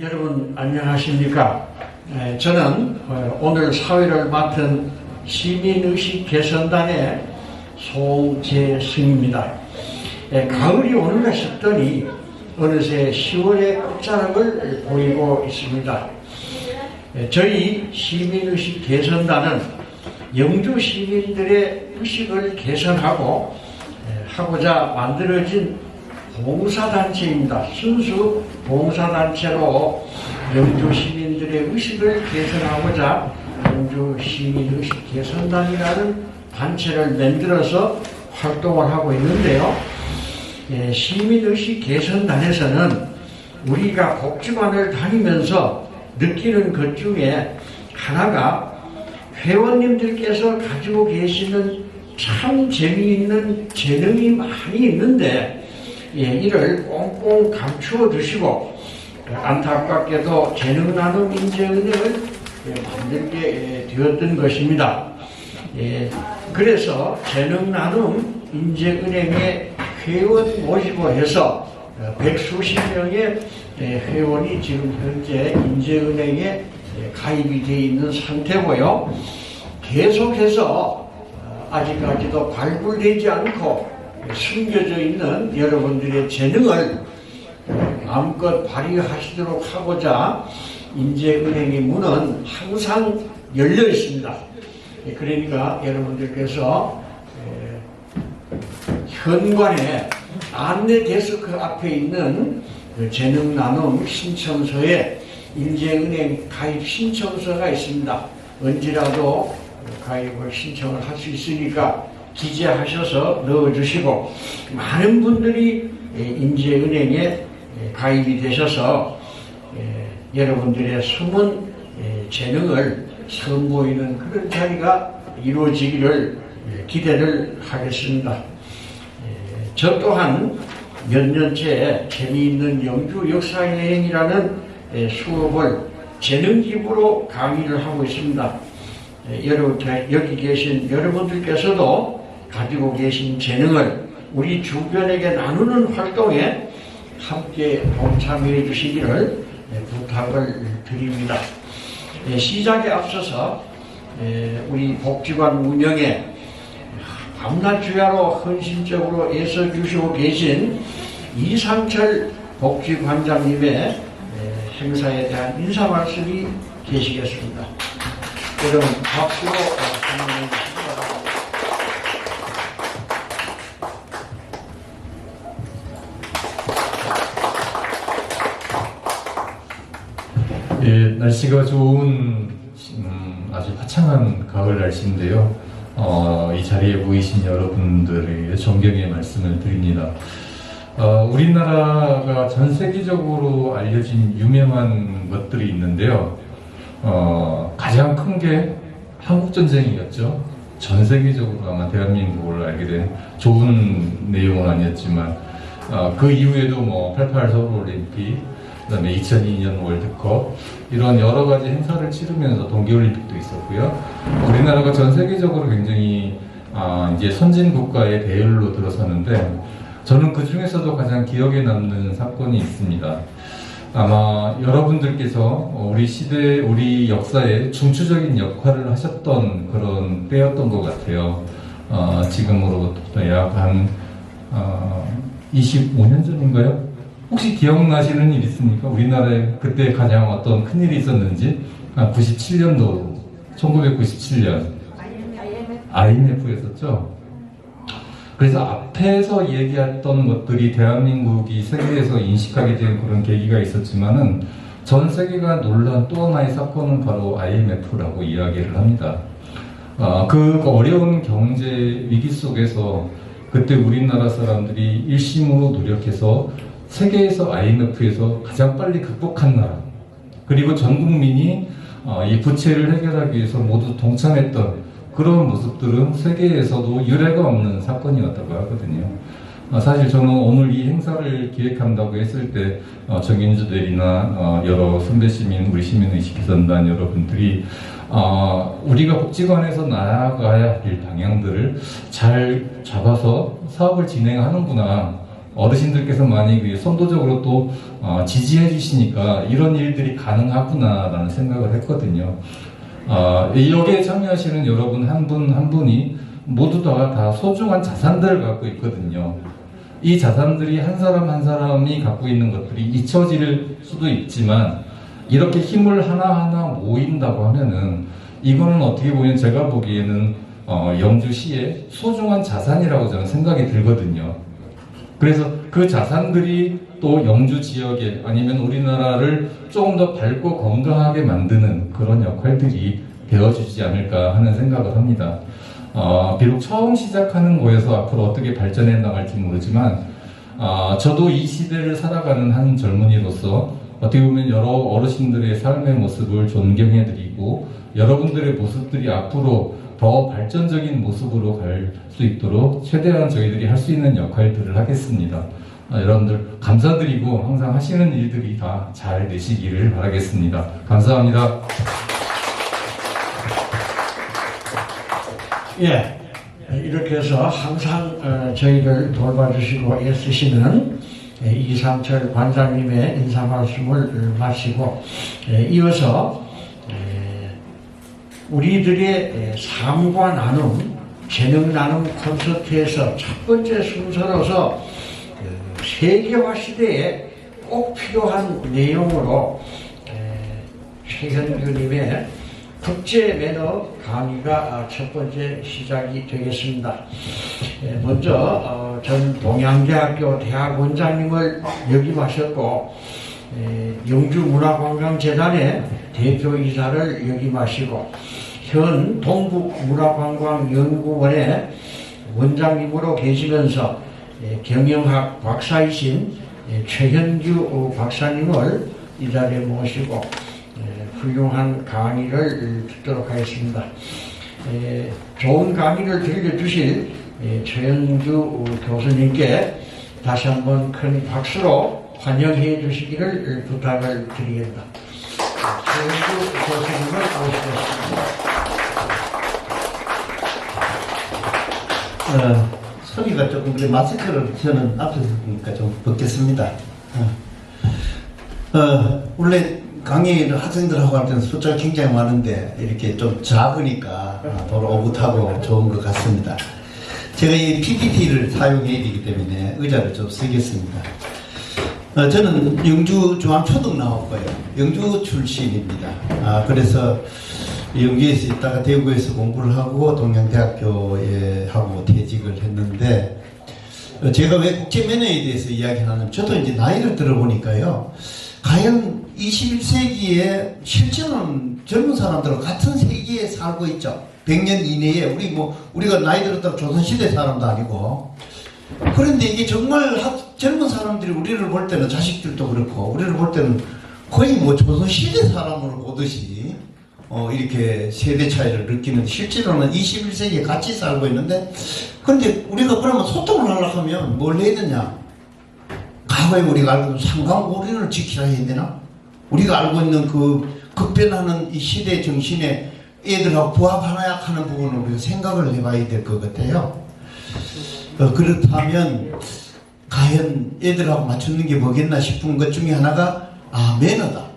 여러분 안녕하십니까? 저는 오늘 사회를 맡은 시민의식 개선단의 송재승입니다. 가을이 오는가 싶더니 어느새 10월의 끝자락을 보이고 있습니다. 저희 시민의식 개선단은 영주 시민들의 의식을 개선하고 하고자 만들어진 봉사단체입니다. 순수 봉사단체로 영주 시민들의 의식을 개선하고자 영주 시민의식 개선단이라는 단체를 만들어서 활동을 하고 있는데요. 시민의식 개선단에서는 우리가 복지관을 다니면서 느끼는 것 중에 하나가 회원님들께서 가지고 계시는 참 재미있는 재능이 많이 있는데 이를 꽁꽁 감추어 두시고 안타깝게도 재능 나눔 인재은행을 만들게 되었던 것입니다. 그래서 재능 나눔 인재은행에 회원 모집을 해서 백수십 명의 회원이 지금 현재 인재은행에 가입이 되어 있는 상태고요. 계속해서 아직까지도 발굴되지 않고 숨겨져 있는 여러분들의 재능을 마음껏 발휘하시도록 하고자 인재은행의 문은 항상 열려 있습니다. 그러니까 여러분들께서 현관에 안내 데스크 앞에 있는 재능 나눔 신청서에 인재은행 가입 신청서가 있습니다. 언제라도 가입을 신청을 할 수 있으니까 기재하셔서 넣어주시고 많은 분들이 인재은행에 가입이 되셔서 여러분들의 숨은 재능을 선보이는 그런 자리가 이루어지기를 기대를 하겠습니다. 저 또한 몇 년째 재미있는 영주 역사여행이라는 수업을 재능기부로 강의를 하고 있습니다. 여기 계신 여러분들께서도 가지고 계신 재능을 우리 주변에게 나누는 활동에 함께 동참해 주시기를 부탁을 드립니다. 시작에 앞서서 우리 복지관 운영에 밤낮 주야로 헌신적으로 애써 주시고 계신 이상철 복지관장님의 행사에 대한 인사 말씀이 계시겠습니다. 여러분 박수로 환영해 주시기 바랍니다. 날씨가 좋은 아주 화창한 가을 날씨인데요. 이 자리에 모이신 여러분들에게 존경의 말씀을 드립니다. 우리나라가 전 세계적으로 알려진 유명한 것들이 있는데요. 가장 큰 게 한국전쟁이었죠. 전 세계적으로 아마 대한민국을 알게 된 좋은 내용은 아니었지만 그 이후에도 88 서울올림픽, 그 다음에 2002년 월드컵 이런 여러 가지 행사를 치르면서 동계올림픽도 있었고요. 우리나라가 전 세계적으로 굉장히 이제 선진 국가의 대열로 들어서는데 저는 그 중에서도 가장 기억에 남는 사건이 있습니다. 아마 여러분들께서 우리 시대, 우리 역사에 중추적인 역할을 하셨던 그런 때였던 것 같아요. 지금으로부터 약 한 25년 전인가요? 혹시 기억나시는 일 있습니까? 우리나라에 그때 가장 어떤 큰일이 있었는지. 97년도, 1997년 IMF였었죠. 그래서 앞에서 얘기했던 것들이 대한민국이 세계에서 인식하게 된 그런 계기가 있었지만은 전 세계가 놀란 또 하나의 사건은 바로 IMF라고 이야기를 합니다. 그 어려운 경제 위기 속에서 그때 우리나라 사람들이 일심으로 노력해서 세계에서 IMF에서 가장 빨리 극복한 나라, 그리고 전 국민이 이 부채를 해결하기 위해서 모두 동참했던 그런 모습들은 세계에서도 유례가 없는 사건이었다고 하거든요. 사실 저는 오늘 이 행사를 기획한다고 했을 때 정인주들이나 여러 선배 시민, 우리 시민의식 개선단 여러분들이 우리가 복지관에서 나아가야 할 방향들을 잘 잡아서 사업을 진행하는구나, 어르신들께서 많이 선도적으로 또 지지해 주시니까 이런 일들이 가능하구나라는 생각을 했거든요. 여기에 참여하시는 여러분 한 분 한 분이 모두 다 소중한 자산들을 갖고 있거든요. 이 자산들이 한 사람 한 사람이 갖고 있는 것들이 잊혀질 수도 있지만 이렇게 힘을 하나하나 모인다고 하면은 이거는 어떻게 보면 제가 보기에는 영주시의 소중한 자산이라고 저는 생각이 들거든요. 그래서 그 자산들이 또 영주 지역에 아니면 우리나라를 조금 더 밝고 건강하게 만드는 그런 역할들이 되어주지 않을까 하는 생각을 합니다. 비록 처음 시작하는 거에서 앞으로 어떻게 발전해 나갈지 모르지만 저도 이 시대를 살아가는 한 젊은이로서 어떻게 보면 여러 어르신들의 삶의 모습을 존경해드리고 여러분들의 모습들이 앞으로 더 발전적인 모습으로 갈 수 있도록 최대한 저희들이 할 수 있는 역할들을 하겠습니다. 여러분들 감사드리고 항상 하시는 일들이 다 잘 되시기를 바라겠습니다. 감사합니다. 예, 이렇게 해서 항상 저희를 돌봐주시고 애쓰시는 이상철 관장님의 인사 말씀을 마치고 이어서 우리들의 삶과 나눔, 재능 나눔 콘서트에서 첫 번째 순서로서 세계화 시대에 꼭 필요한 내용으로 최현규님의 국제 매너 강의가 첫 번째 시작이 되겠습니다. 먼저 전 동양대학교 대학원장님을 역임하셨고 영주문화관광재단의 대표이사를 역임하시고 현 동북문화관광연구원의 원장님으로 계시면서 경영학 박사이신 최현규 박사님을 이 자리에 모시고 훌륭한 강의를 듣도록 하겠습니다. 좋은 강의를 들려주실 최현규 교수님께 다시 한번 큰 박수로 환영해 주시기를 부탁을 드리겠습니다. 최현규 교수님을 모시겠습니다. 소리가 조금 그래 마스크를 저는 앞에서 보니까 좀 벗겠습니다. 원래 강의를 학생들하고 할 때는 숫자가 굉장히 많은데 이렇게 좀 작으니까 더러 오붓하고 좋은 것 같습니다. 제가 이 PPT를 사용해야 되기 때문에 의자를 좀 쓰겠습니다. 저는 영주중앙초등 나왔고요. 영주 출신입니다. 그래서 영주에서 있다가 대구에서 공부를 하고 동양대학교에 하고 퇴직을 했는데 제가 왜 국제매너에 대해서 이야기하냐면 저도 이제 나이를 들어보니까요. 과연 21세기에 실제로는 젊은 사람들과 같은 세기에 살고 있죠. 100년 이내에 우리가 나이 들었다고 조선시대 사람도 아니고 그런데 이게 정말 젊은 사람들이 우리를 볼 때는 자식들도 그렇고 우리를 볼 때는 거의 조선시대 사람으로 보듯이 이렇게 세대 차이를 느끼는데 실제로는 21세기에 같이 살고 있는데 그런데 우리가 그러면 소통을 하려고 하면 뭘 해야 되냐? 과거에 우리가 알고 있는 상강오륜을 지키라 해야 되나? 우리가 알고 있는 그 급변하는 이 시대 정신에 애들하고 부합하나야 하는 부분을 우리가 생각을 해봐야 될 것 같아요. 그렇다면 과연 애들하고 맞추는 게 뭐겠나 싶은 것 중에 하나가 매너다.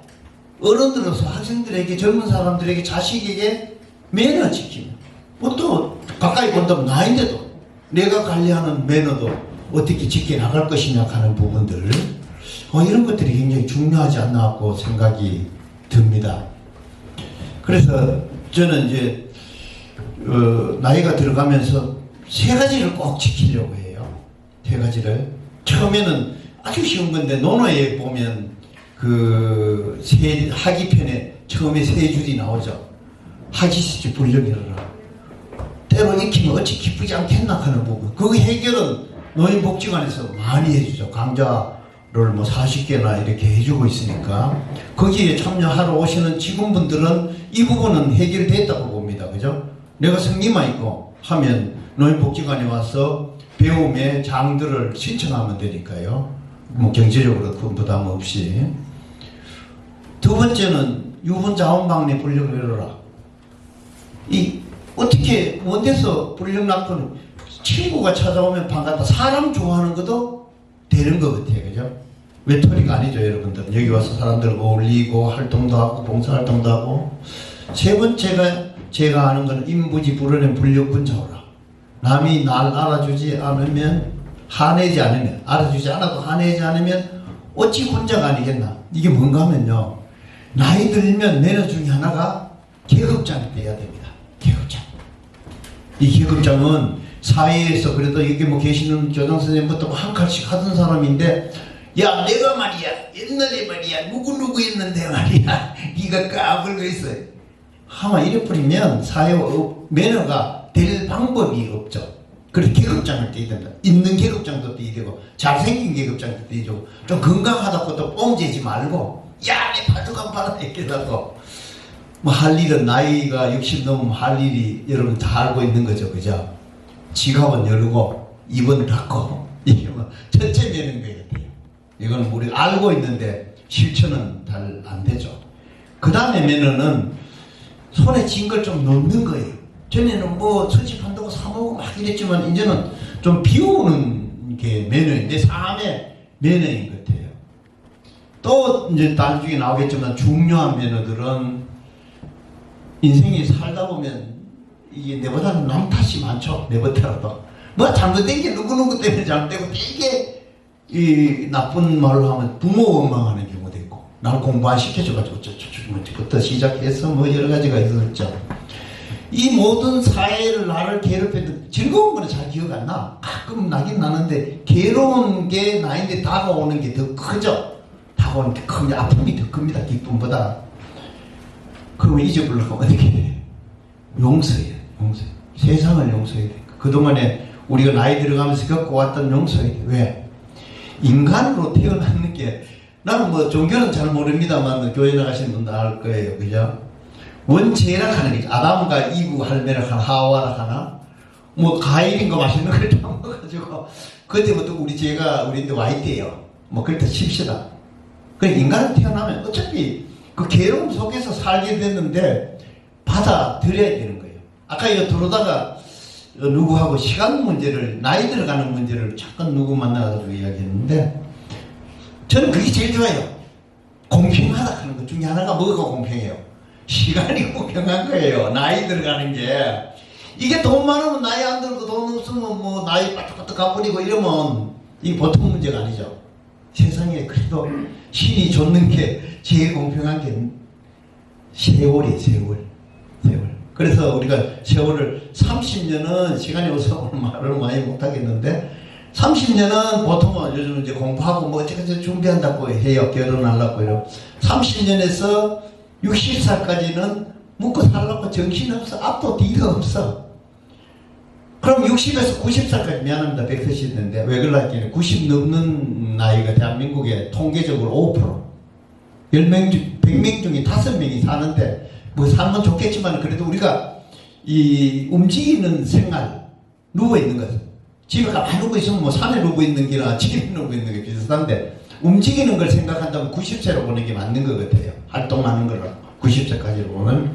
어른들로서 학생들에게 젊은 사람들에게 자식에게 매너 지키는 또 가까이 본다면 나인데도 내가 관리하는 매너도 어떻게 지켜나갈 것이냐 하는 부분들 이런 것들이 굉장히 중요하지 않나 하고 생각이 듭니다. 그래서 저는 이제 나이가 들어가면서 세 가지를 꼭 지키려고 해요. 세 가지를 처음에는 아주 쉬운 건데 논어에 보면 하기편에 처음에 세 줄이 나오죠. 하지시지 불력이라라. 때로 익히면 어찌 기쁘지 않겠나 하는 부분. 그 해결은 노인복지관에서 많이 해주죠. 강좌를 40개나 이렇게 해주고 있으니까 거기에 참여하러 오시는 직원분들은 이 부분은 해결됐다고 봅니다. 그죠? 내가 성리만 있고 하면 노인복지관에 와서 배움의 장들을 신청하면 되니까요. 경제적으로 큰 부담 없이. 두 번째는 유분자원방내 불력을 열어라. 어떻게 원대서 불력 낳고는 친구가 찾아오면 반갑다. 사람 좋아하는 것도 되는 것 같아요. 그죠? 외톨이가 아니죠, 여러분들. 여기 와서 사람들 어울리고 활동도 하고 봉사활동도 하고. 세 번째가 제가 아는 거는 인부지 불어낸 불력분자오라. 남이 날 알아주지 않으면 화내지 않으면 알아주지 않아도 화내지 않으면 어찌 혼자가 아니겠나. 이게 뭔가 하면요, 나이 들면 매너 중에 하나가 계급장이 돼야 됩니다. 계급장. 이 계급장은 사회에서 그래도 이게 뭐 계시는 교장선생님부터 한 칼씩 하던 사람인데, 야 내가 말이야 옛날에 말이야 누구누구 했는데 말이야 네가 까불고 있어 하면 이래 버리면 사회 매너가 될 방법이 없죠. 그래서 계급장을 떼야 된다. 있는 계급장도 떼야 되고 잘생긴 계급장도 떼야 되고 좀 건강하다고 또 뽕재지 말고 야 내 팔뚝한 봐라 이렇게 하고 뭐 할 일은 나이가 60 넘으면 할 일이 여러분 다 알고 있는 거죠. 그죠? 지갑은 열고 입은 닫고 이게 뭐 첫째 매너인 것 같아요. 이건 우리가 알고 있는데 실천은 잘 안 되죠. 그 다음에 매너는 손에 쥔 걸 좀 넣는 거예요. 전에는 뭐 수집한다고 사먹고 막 이랬지만 이제는 좀 비우는 게 매너인데 삶의 매너인 것 같아요. 또 이제 나중에 나오겠지만 중요한 매너들은 인생이 살다 보면 이게 내보다는 남 탓이 많죠. 내보더라도 뭐 잘못된 게 누구누구 때문에 잘못되고 이게 이 나쁜 말로 하면 부모 원망하는 경우도 있고 나를 공부 안 시켜줘가지고 저부터 시작해서 뭐 여러 가지가 있었죠. 이 모든 사회를 나를 괴롭혀도 즐거운 거는 잘 기억 안 나. 가끔 나긴 나는데 괴로운 게 나인데 다가오는 게 더 크죠. 다가오는 게 크면 아픔이 더 큽니다. 기쁨보다. 그러면 잊어버리려고 어떻게 해? 용서해요. 용서. 세상을 용서해야 돼. 그동안에 우리가 나이 들어가면서 겪어왔던 용서해야 돼. 왜? 인간으로 태어났는 게 나는 뭐 종교는 잘 모릅니다만 교회 나가시는 분도 알 거예요. 그죠? 원죄라 하는 게 아담과 이브 할매라 하나 하와라 하나 뭐 과일인 거 맛있는 걸 다 먹어가지고 그때부터 우리 죄가 우리한테 와 있대요. 뭐 그렇다 칩시다. 그래 인간은 태어나면 어차피 그 괴로움 속에서 살게 됐는데 받아들여야 되는 거예요. 아까 이거 들어오다가 누구하고 시간 문제를 나이 들어가는 문제를 잠깐 누구 만나가지고 이야기했는데 저는 그게 제일 좋아요. 공평하다 하는 것 중에 하나가 뭐가 공평해요? 시간이 공평한 거예요. 나이 들어가는 게 이게 돈 많으면 나이 안 들고 돈 없으면 뭐 나이 빠뚝빠뚝 가버리고 이러면 이게 보통 문제가 아니죠. 세상에 그래도 신이 줬는 게 제일 공평한 게 세월이에요. 세월. 그래서 우리가 세월을 30년은 시간이 없어서 말을 많이 못하겠는데 30년은 보통은 요즘 이제 공부하고 뭐 어쩌고저쩌고 준비한다고 해요. 결혼하려고 해요. 30년에서 60살까지는 묵고 살라고 정신없어. 앞도 뒤도 없어. 그럼 60에서 90살까지 미안합니다. 140인데 왜 그럴까요? 90 넘는 나이가 대한민국에 통계적으로 5%. 10명 중 100명 중에 5명이 사는데 뭐 살면 좋겠지만 그래도 우리가 이 움직이는 생활 누워있는 것 집에 가만히 누워 있으면 뭐 산에 누워 있는 게나 집에 누워 있는 게 비슷한데 움직이는 걸 생각한다면 90세로 보는 게 맞는 것 같아요. 활동하는 걸 90세까지로 보면.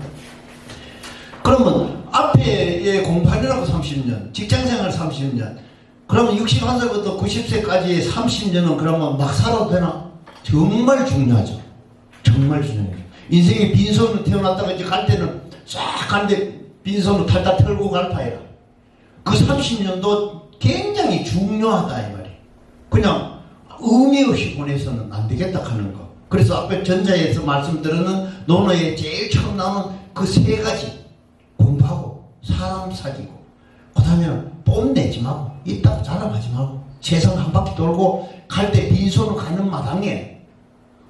그러면 앞에 공부하느라고 30년, 직장생활 30년, 그러면 61살부터 90세까지 30년은 그러면 막 살아도 되나? 정말 중요하죠. 정말 중요해요. 인생에 빈손으로 태어났다가 이제 갈 때는 싹 가는데 빈손으로 탈탈 털고 갈 파이라. 그 30년도 굉장히 중요하다 이 말이에요. 그냥 의미 없이 보내서는 안 되겠다 하는 거. 그래서 앞에 전자에서 말씀드리는 논어에 제일 처음 나오는 그 세 가지 공부하고 사람 사귀고 그 다음에 뽐내지 말고 있다고 자랑하지 말고 세상 한 바퀴 돌고 갈 때 빈손으로 가는 마당에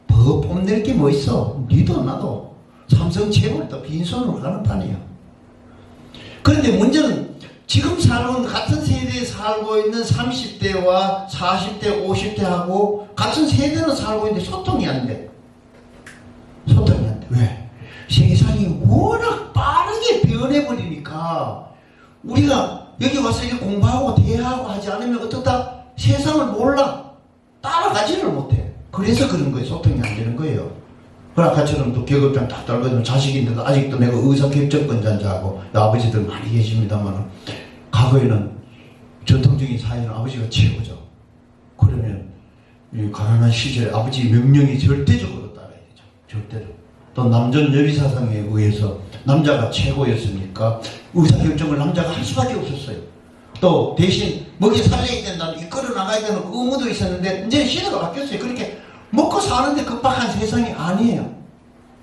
뭐 뽐낼 게 뭐 있어. 니도 나도 삼성 재벌도 빈손으로 가는 판이야. 그런데 문제는 지금 같은 세대에 살고 있는 30대와 40대, 50대하고 같은 세대는 살고 있는데 소통이 안 돼. 소통이 안 돼. 왜? 세상이 워낙 빠르게 변해버리니까 우리가 여기 와서 이렇게 공부하고 대화하고 하지 않으면 어떻다 세상을 몰라. 따라가지를 못해. 그래서 그런 거예요. 소통이 안 되는 거예요. 아까처럼 또 계급장 딱 달고 자식인데도 아직도 내가 의사결정권자하고 아버지들 많이 계십니다만 과거에는 전통적인 사회는 아버지가 최고죠. 그러면 이 가난한 시절에 아버지 명령이 절대적으로 따라야 되죠. 절대로. 또 남전 여비사상에 의해서 남자가 최고였으니까 의사결정을 남자가 할 수밖에 없었어요. 또 대신 먹여 살려야 된다는 이끌어 나가야 되는 그 의무도 있었는데 이제 시대가 바뀌었어요. 그렇게 먹고 사는데 급박한 세상이 아니에요.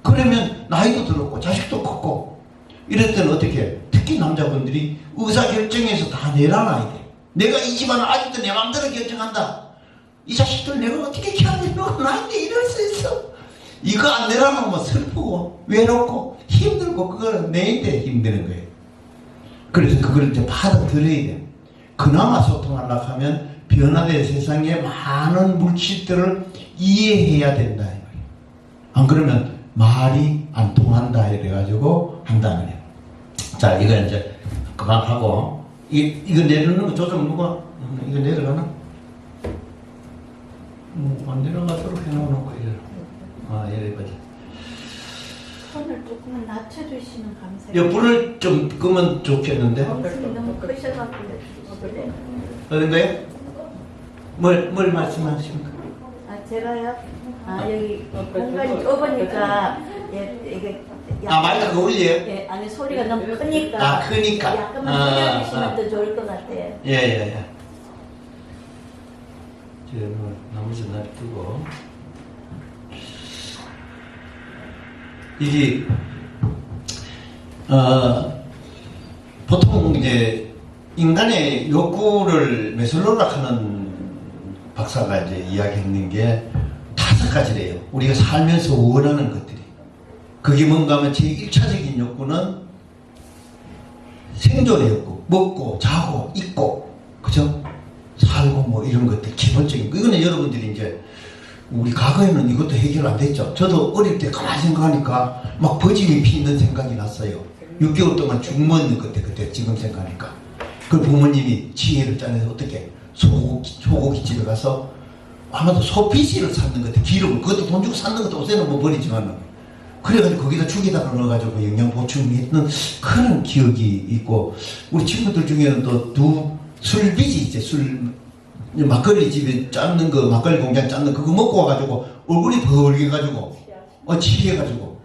그러면 나이도 들었고 자식도 컸고 이럴 때는 어떻게 특히 남자분들이 의사결정에서 다 내려놔야 돼. 내가 이 집안을 아직도 내 마음대로 결정한다. 이 자식들 내가 어떻게 키워야 되는 건 아닌데 이럴 수 있어. 이거 안 내려놓으면 슬프고 외롭고 힘들고 그거는 내인데 힘드는 거예요. 그래서 그걸 이제 받아들여야 돼요. 그나마 소통하려고 하면 변화된 세상에 많은 물질들을 이해해야 된다. 안 그러면 말이 안 통한다 이래가지고 한다는 거예요. 자, 이거 이제 그만하고 이거 내려놓는 거 조정 누가 이거 내려가나? 안 내려가도록 해놓고 이래. 아, 이래 보자. 손을 조금만 낮춰주시면 감사해요. 불을 좀 끄면 좋겠는데. 엄청이 너무 크셔갖고 어딘가요? 뭘 말씀하십니까? 아 제가요? 아 여기 공간이 좁으니까 이게 마이크가 울려요? 예, 아니 소리가 너무 크니까 아, 크니까. 약간만 줄여주시면 더 좋을 것 같아요. 예. 이제 뭐 나머지 놔두고 이게 보통 이제 인간의 욕구를 메슬로락하는 박사가 이제 이야기했는 게 5가지래요. 우리가 살면서 원하는 것들이. 그게 뭔가 하면 제1차적인 욕구는 생존의 욕구. 먹고, 자고, 입고, 그죠? 살고 뭐 이런 것들, 기본적인 거. 이거는 여러분들이 이제 우리 과거에는 이것도 해결 안 됐죠. 저도 어릴 때 가만히 생각하니까 막 버짐이 피는 생각이 났어요. 6개월 동안 죽 먹는 그때 지금 생각하니까. 그 부모님이 지혜를 짜내서 어떻게 소고기집에 가서 아마도 소피시를 샀는 것 같아. 기름을 그것도 돈 주고 샀는 것도 옷에는 뭐 버리지만 그래가지고 거기다 죽에다가 넣어가지고 영양 보충했던 그런 기억이 있고 우리 친구들 중에는 또 술빚이 이제 막걸리 집에 짰는 거 막걸리 공장 짰는 그거 먹고 와가지고 얼굴이 벌게가지고 취해가지고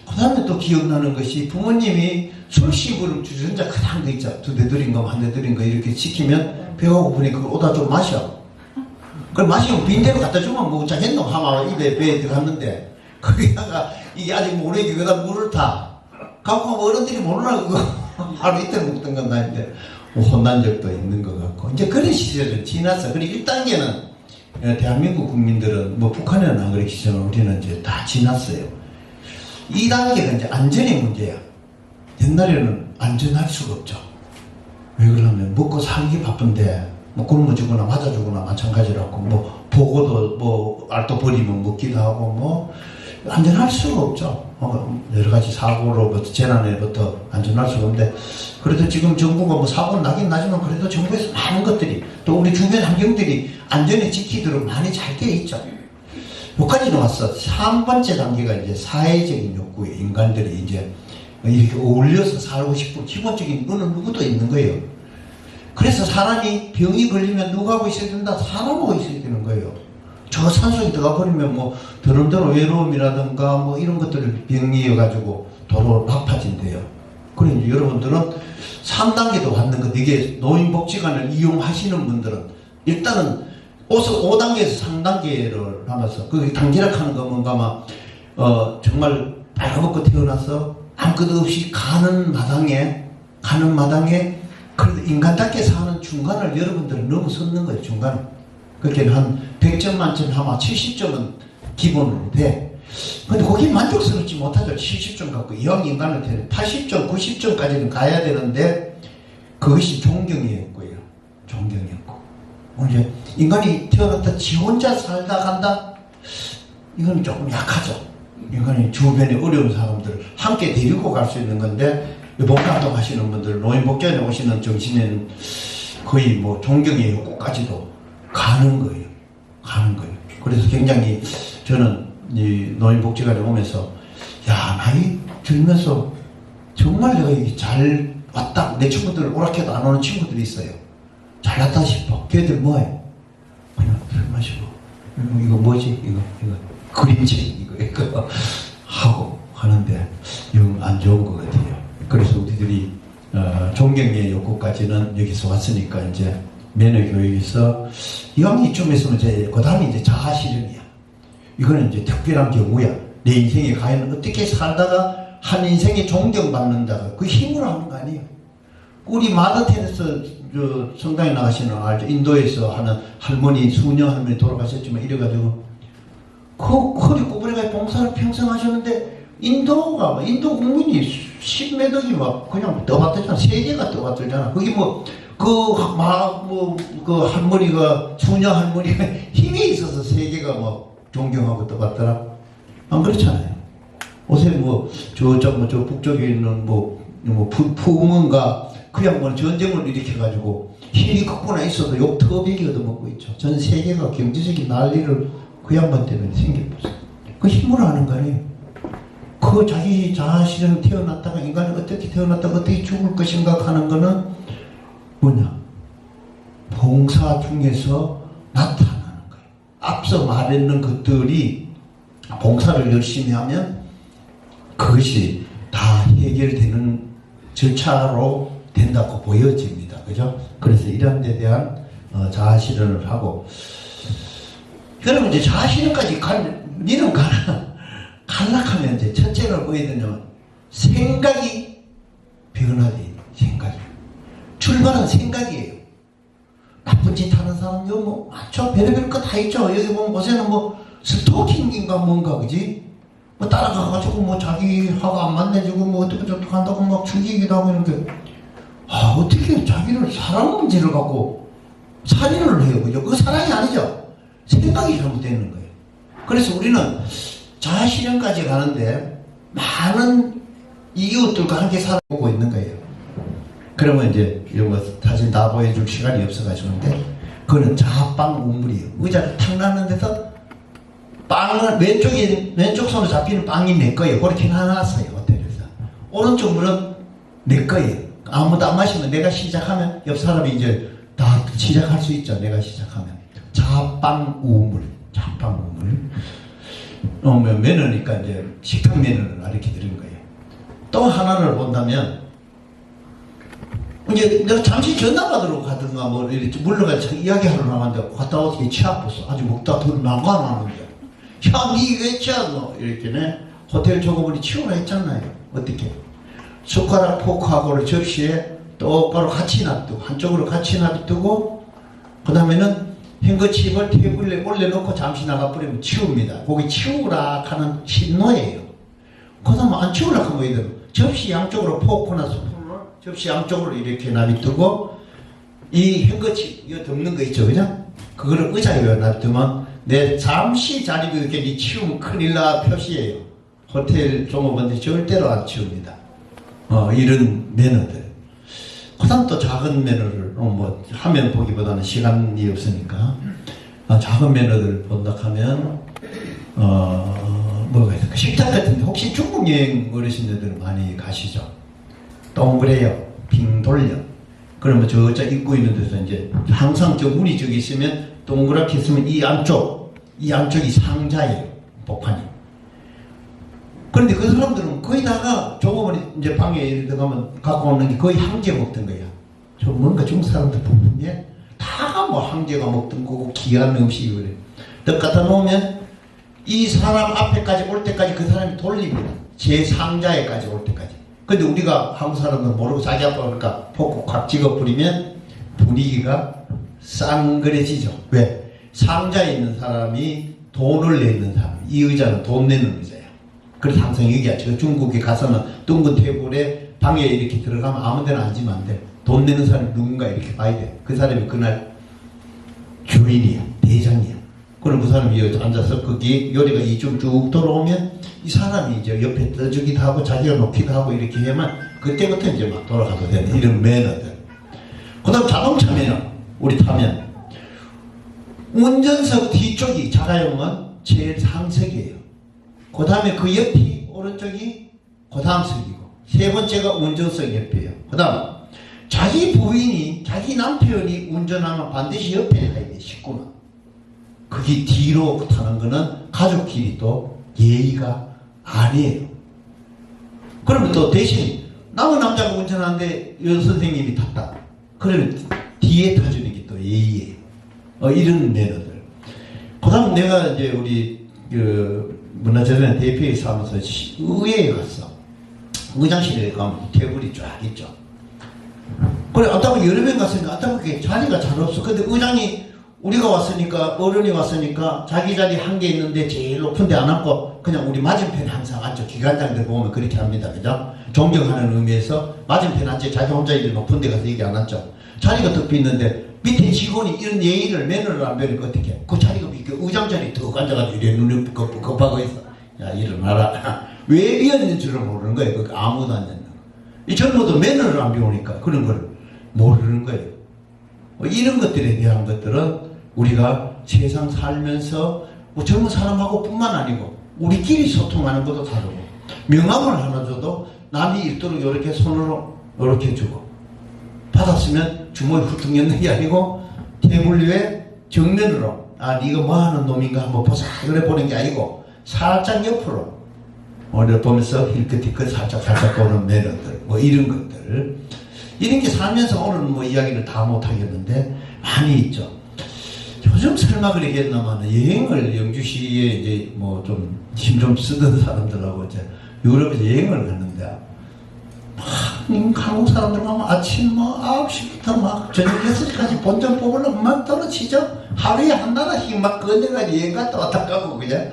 그 다음에 또 기억나는 것이 부모님이 술식으로 주전자 크단 거 있죠. 2대 들인 거, 1대 들인 거 이렇게 시키면 배가 고프니 그걸 오다 좀 마셔. 그걸 마시면 빈대로 갖다 주면 뭐 자겠노 하마 입에 배에 들어갔는데 거기다가 이게 아직 모르게 거기다 물을 타. 갖고 어른들이 몰라 그거 하루 이틀 먹던 건 나인데 혼난 적도 있는 것 같고 이제 그런 시절은 지났어. 그리고 1단계는 대한민국 국민들은 뭐 북한에는 안 그렇겠지만 우리는 이제 다 지났어요. 2단계는 이제 안전의 문제야. 옛날에는 안전할 수가 없죠. 왜 그러냐면 먹고 살기 바쁜데 뭐 굶어 죽거나 맞아 죽거나 마찬가지라고 뭐 보고도 뭐 알도 버리면 먹기도 하고 뭐 안전할 수가 없죠. 여러 가지 사고로부터 재난에부터 안전할 수가 없는데 그래도 지금 정부가 뭐 사고는 나긴 나지만 그래도 정부에서 많은 것들이 또 우리 주변 환경들이 안전에 지키도록 많이 잘 되어 있죠. 여기까지는 왔어. 3번째 단계가 이제 사회적인 욕구에 인간들이 이제 이렇게 어울려서 살고 싶은 기본적인 거는 누구도 있는 거예요. 그래서 사람이 병이 걸리면 누가 하고 있어야 된다? 사람하고 있어야 되는 거예요. 저 산속에 들어가 버리면 뭐 더러운 외로움이라든가 뭐 이런 것들을 병이어가지고 도로 나빠진대요. 그래 이제 여러분들은 3단계도 왔는 것, 이게 노인복지관을 이용하시는 분들은 일단은 5단계에서 3단계를 하면서 그 단계락하는 거 뭔가 막 정말 빨가벗고 태어나서 아무것도 없이 가는 마당에 그래도 인간답게 사는 중간을 여러분들은 넘어섰는 거예요. 중간. 그렇게 한 100점 만점 하면 70점은 기본으로 돼. 근데 거기 만족스럽지 못하죠. 70점 갖고 이왕 인간을 되는 80점, 90점까지는 가야 되는데 그것이 존경이었고요. 존경이었고. 이제 인간이 태어났다 지 혼자 살다 간다? 이건 조금 약하죠. 인간이 주변에 어려운 사람들을 함께 데리고 갈 수 있는 건데 봉사활동 하시는 분들, 노인복지관에 오시는 정신에는 거의 뭐 존경의 욕구까지도 가는 거예요. 그래서 굉장히 저는 이 노인복지관에 오면서 야, 나이 들면서 정말 내가 이게 잘 왔다. 내 친구들 오락해도 안 오는 친구들이 있어요. 잘났다 싶어. 걔들 뭐해? 그냥 술 마시고 이거 뭐지? 이거 그림책 이거 하고 하는데 영 안 좋은 것 같아요. 그래서 우리들이 존경의 욕구까지는 여기서 왔으니까 이제 매너 교육에서 이왕 이쯤 있으면 이제 그 다음에 이제 자아 실현이야. 이거는 이제 특별한 경우야. 내 인생에 과연 어떻게 살다가 한 인생에 존경받는다가 그 힘으로 하는 거 아니에요. 우리 마더 테레스 성당에 나가시는 알죠? 인도에서 하는 할머니, 수녀 할머니 돌아가셨지만 이래가지고 그 허리 구부려가지고 봉사를 평생 하셨는데 인도 국민이 10몇 억이 막 그냥 떠받들잖아. 세계가 떠받들잖아. 그게 그 할머니가, 수녀 할머니가 힘이 있어서 세계가 뭐 존경하고 떠받더라. 안 그렇잖아요. 요새 저 북쪽에 있는 푸문가 그 양반 전쟁을 일으켜가지고 힘이 극구나 있어도 욕 터베기 얻어먹고 있죠. 전 세계가 경제적인 난리를 그 양반 때문에 생겼어요. 그 힘으로 하는 거 아니에요. 그 자기 자신을 태어났다가 인간이 어떻게 태어났다가 어떻게 죽을 것인가 하는 거는 뭐냐? 봉사 중에서 나타나는 거예요. 앞서 말했는 것들이 봉사를 열심히 하면 그것이 다 해결되는 절차로 된다고 보여집니다. 그죠? 그래서 이런 데 대한 자아 실현을 하고 그러면 이제 자아 실현까지 니는 갈락하면 이제 첫째로 뭐해야 되냐면 생각이 변화돼. 생각이 출발은 생각이에요. 나쁜 짓 하는 사람 여기 많죠. 별의별 거 다 있죠. 여기 보면 요새는 스토킹인가 뭔가 그지? 따라가가지고 자기하고 안 만나지고 어떻게 한다고 막 죽이기도 하고 이런게 어떻게 자기를 사람 문제를 갖고 살인을 해요. 그죠? 그거 사랑이 아니죠. 생각이 잘못되는 거예요. 그래서 우리는 자아 실현까지 가는데 많은 이웃들과 함께 살아보고 있는 거예요. 그러면 이제 이거 사진 다 보여줄 시간이 없어가지고인데 그거는 자아빵 우물이에요. 의자를 탁 놨는 데서 빵을 왼쪽 손으로 잡히는 빵이 내 거예요. 그렇게 해놨어요. 호텔에서. 오른쪽 물은 내 거예요. 아무도 안 마시면 내가 시작하면 옆 사람이 이제 다 시작할 수 있죠. 내가 시작하면. 자빵 우물. 자빵 우물. 매너니까 이제 식탁 매너를 가르쳐 드린 거예요. 또 하나를 본다면 이제 내가 잠시 전화 받으러 가든가 이렇게 물러가서 이야기하러 나갔는데 갔다 와서 치 아팠어. 아주 먹다 더 나가 나는데. 야, 니 왜 치웠노? 이렇게네. 호텔 종업원이 치우라 했잖아요. 어떻게? 숟가락 포크하고를 접시에 똑바로 같이 놔두고, 한쪽으로 같이 놔두고, 그 다음에는 행거칩을 테이블에 올려놓고 잠시 나가버리면 치웁니다. 거기 치우라 하는 신호예요. 그 다음에 안 치우라 하면 이대로 접시 양쪽으로 포크나 스푼을 접시 양쪽으로 이렇게 놔두고, 이 행거칩, 이거 덮는 거 있죠, 그죠? 그거를 의자에 놔두면 내 잠시 자리 비우게 니 치우면 큰일 나 표시예요. 호텔 종업원들이 절대로 안 치웁니다. 이런 매너들. 그 다음 또 작은 매너를 화면 보기보다는 시간이 없으니까 작은 매너들 본다 하면 뭐가 있을까? 식당 같은데 혹시 중국 여행 어르신들 많이 가시죠? 동그래요. 빙 돌려. 그러면 저쪽 입구 있는 데서 이제 항상 저 문이 저기 있으면 동그랗게 있으면 이 안쪽이 상자예요. 복판이. 그런데 그 사람들은 거의 다가 종업원이 이제 방에 들어가면 갖고 오는 게 거의 황제 먹던 거야. 저 뭔가 중국 사람들 보면 다가 황제가 먹던 거고 귀한 음식이 그래. 떡 갖다 놓으면 이 사람 앞에까지 올 때까지 그 사람이 돌립니다. 제 상자에까지 올 때까지. 근데 우리가 한국 사람들은 모르고 자기 앞에 오니까 포크 콱 찍어버리면 분위기가 쌍그레지죠. 왜? 상자에 있는 사람이 돈을 내는 사람. 이 의자는 돈 내는 의자야. 그래서 항상 얘기하죠. 중국에 가서는 둥근 테이블에 방에 이렇게 들어가면 아무 데나 앉으면 안 돼. 돈 내는 사람이 누군가 이렇게 봐야 돼. 그 사람이 그날 주인이야. 대장이야. 그럼 그 사람이 여기 앉아서 거기 요리가 이쪽 쭉 돌아오면 이 사람이 이제 옆에 떠주기도 하고 자기가 놓기도 하고 이렇게 해야만 그때부터 이제 막 돌아가도 되는 이런 매너들. 그 다음 자동차 매너. 우리 타면 운전석 뒤쪽이 자가용은 제일 상석이에요. 그 다음에 그 옆이 오른쪽이 그 다음 석이고 세 번째가 운전석 옆이에요. 그 다음 자기 부인이 자기 남편이 운전하면 반드시 옆에 가야 돼. 식구는 그게 뒤로 타는 거는 가족끼리 또 예의가 아니에요. 그러면 또 대신 남은 남자가 운전하는데 여 선생님이 탔다. 그러면 뒤에 타주는 게 또 예의예요. 이런 매너들. 그 다음 내가 이제 우리 문화재단 대표에 사면서 의회에 갔어. 의장실에 가면 테이블이 쫙 있죠. 그래, 아따가 여러 명 갔으니까 아따가 그게 자리가 잘 없어. 근데 의장이 우리가 왔으니까, 어른이 왔으니까 자기 자리 한 개 있는데 제일 높은 데 안 앉고 그냥 우리 맞은편에 항상 앉죠. 기관장들 보면 그렇게 합니다. 그죠? 존경하는 의미에서 맞은편에 앉지 자기 혼자 이제 높은 데 가서 얘기 안 앉죠. 자리가 더 비는데 밑에 직원이 이런 예의를, 매너를 안 배우니까 어떻게 그 자리가 비게 의장 자리 더 앉아가지고 이래 눈을 급하고 있어. 야, 일어나라. 왜 이었는 줄을 모르는 거예요. 그 아무도 안 듣는 거. 이 젊어도 매너를 안 배우니까 그런 걸 모르는 거예요. 이런 것들에 대한 것들은 우리가 세상 살면서 뭐 젊은 사람하고 뿐만 아니고 우리끼리 소통하는 것도 다르고 명함을 하나 줘도 남이 읽도록 이렇게 손으로 이렇게 주고 받았으면 주머니 훌쩍 넣는 게 아니고 테이블 위에 정면으로 네가 뭐 하는 놈인가 한번 보자 그래 보는 게 아니고 살짝 옆으로 오늘 보면서 힐끗힐끗 살짝 보는 매너들 뭐 이런 것들 이런 게 살면서 오늘은 뭐 이야기를 다 못하겠는데 많이 있죠. 요즘 설마 그러겠나만 여행을 영주시에 이제 뭐 좀 힘 좀 쓰던 사람들하고 이제 유럽에서 여행을 갔는데 한국 사람들 가면 아침 뭐 9시부터 막 저녁 6시까지 본전 뽑으려고 막 떨어지죠. 하루에 한 나라씩 막 건너가지고 여행 갔다 왔다 가고 그냥